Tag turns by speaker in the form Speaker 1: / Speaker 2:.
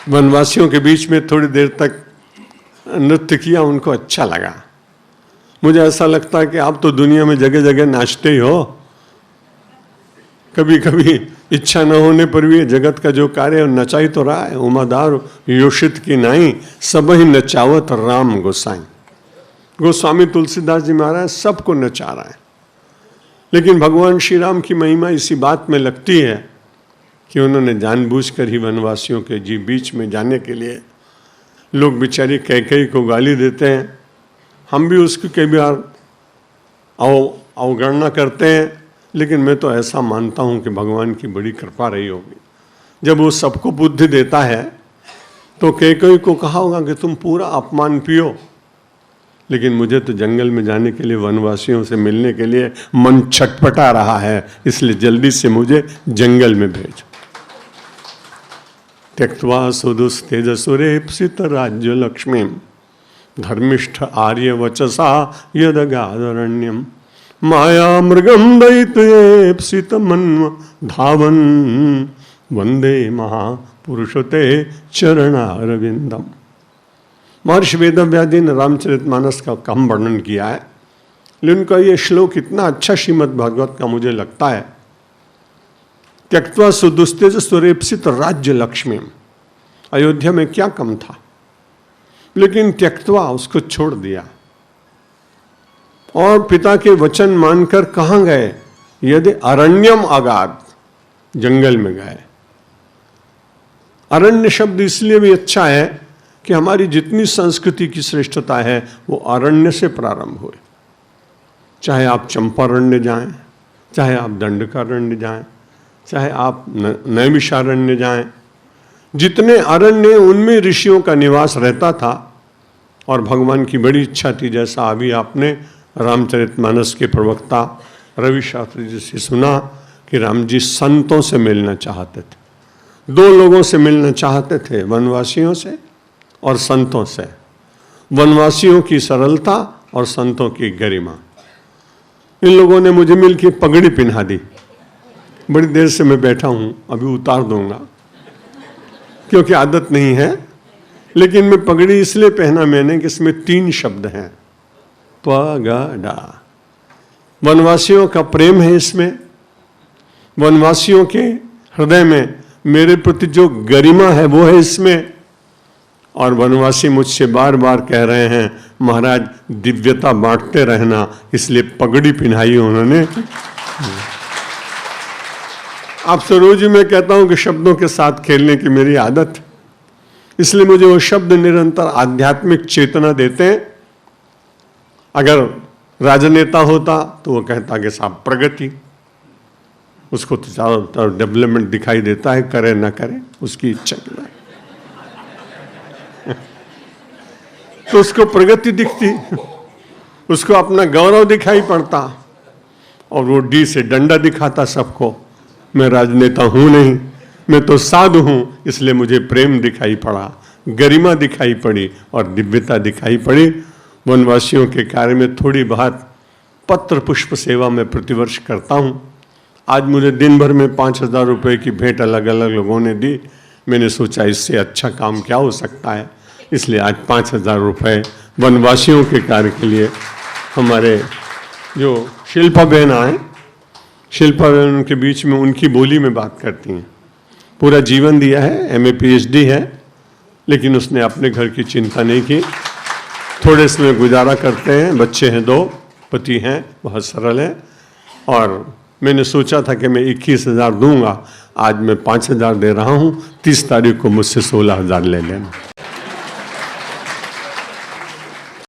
Speaker 1: वनवासियों के बीच में थोड़ी देर तक नृत्य किया, उनको अच्छा लगा। मुझे ऐसा लगता है कि आप तो दुनिया में जगह जगह नाचते ही हो, कभी कभी इच्छा न होने पर भी जगत का जो कार्य है नचा ही तो रहा है। उमादार योषित की नाई, सब ही नचावत राम गोसाई। गोस्वामी तुलसीदास जी महाराज सबको नचा रहा है। लेकिन भगवान श्री राम की महिमा इसी बात में लगती है कि उन्होंने जानबूझकर ही वनवासियों के बीच में जाने के लिए, लोग बेचारी कैकेयी को गाली देते हैं, हम भी उसकी कई बार अवगणना करते हैं, लेकिन मैं तो ऐसा मानता हूं कि भगवान की बड़ी कृपा रही होगी। जब वो सबको बुद्धि देता है तो कैकेयी को कहा होगा कि तुम पूरा अपमान पियो, लेकिन मुझे तो जंगल में जाने के लिए, वनवासियों से मिलने के लिए मन छटपटा रहा है, इसलिए जल्दी से मुझे जंगल में भेजो। त्यक्त्वा सुदुस्तेजसुरेप्सित राज्य लक्ष्मी धर्मिष्ठ आर्य वचसा यदगादरण्यम माया मृगम दैत्येप्सित मन्व धावन वंदे महापुरुषते चरणारविंदम। महर्षि वेदव्यास ने रामचरितमानस का कम वर्णन किया है, लेकिन उनका ये श्लोक इतना अच्छा श्रीमद् भागवत का मुझे लगता है। त्यक्त्वा सुदुस्तेज सुरेप्सित राज्य लक्ष्मी, अयोध्या में क्या कम था, लेकिन त्यक्त्वा उसको छोड़ दिया और पिता के वचन मानकर कहाँ गए? यदि अरण्यम अगाध, जंगल में गए। अरण्य शब्द इसलिए भी अच्छा है कि हमारी जितनी संस्कृति की श्रेष्ठता है वो अरण्य से प्रारंभ हुए। चाहे आप चंपारण्य जाएं, चाहे आप दंडकारण्य जाएं, चाहे आप नैमिषारण्य जाएं, जितने अरण्य उनमें ऋषियों का निवास रहता था। और भगवान की बड़ी इच्छा थी, जैसा अभी आपने रामचरितमानस के प्रवक्ता रवि शास्त्री जी से सुना कि राम जी संतों से मिलना चाहते थे। दो लोगों से मिलना चाहते थे, वनवासियों से और संतों से। वनवासियों की सरलता और संतों की गरिमा। इन लोगों ने मुझे मिलकर पगड़ी पहना दी। बड़ी देर से मैं बैठा हूं, अभी उतार दूंगा क्योंकि आदत नहीं है, लेकिन मैं पगड़ी इसलिए पहना मैंने कि इसमें 3 शब्द हैं, पगड़ा। वनवासियों का प्रेम है इसमें, वनवासियों के हृदय में मेरे प्रति जो गरिमा है वो है इसमें। और वनवासी मुझसे बार बार कह रहे हैं महाराज दिव्यता बांटते रहना, इसलिए पगड़ी पहनाई उन्होंने। आपसे रोज मैं कहता हूं कि शब्दों के साथ खेलने की मेरी आदत, इसलिए मुझे वो शब्द निरंतर आध्यात्मिक चेतना देते हैं। अगर राजनेता होता तो वो कहता कि साहब प्रगति, उसको तो चारों तरफ डेवलपमेंट दिखाई देता है, करे ना करे उसकी इच्छा की बात, तो उसको प्रगति दिखती, उसको अपना गौरव दिखाई पड़ता, और वो डी से डंडा दिखाता सबको। मैं राजनेता हूं नहीं, मैं तो साधु हूं, इसलिए मुझे प्रेम दिखाई पड़ा, गरिमा दिखाई पड़ी और दिव्यता दिखाई पड़ी। वनवासियों के कार्य में थोड़ी बहुत पत्र पुष्प सेवा में प्रतिवर्ष करता हूं। आज मुझे दिन भर में 5,000 रुपये की भेंट अलग अलग लोगों ने दी। मैंने सोचा इससे अच्छा काम क्या हो सकता है, इसलिए आज 5,000 रुपये वनवासियों के कार्य के लिए हमारे जो शिल्पा बहन आए, शिल्पा बहन के बीच में उनकी बोली में बात करती हैं। पूरा जीवन दिया है, MA PhD है, लेकिन उसने अपने घर की चिंता नहीं की। थोड़े समय गुजारा करते हैं, बच्चे हैं 2, पति हैं, बहुत सरल है। और मैंने सोचा था कि मैं 21,000 दूंगा, आज मैं 5,000 दे रहा हूँ, 30 तारीख को मुझसे 16,000 ले लेना।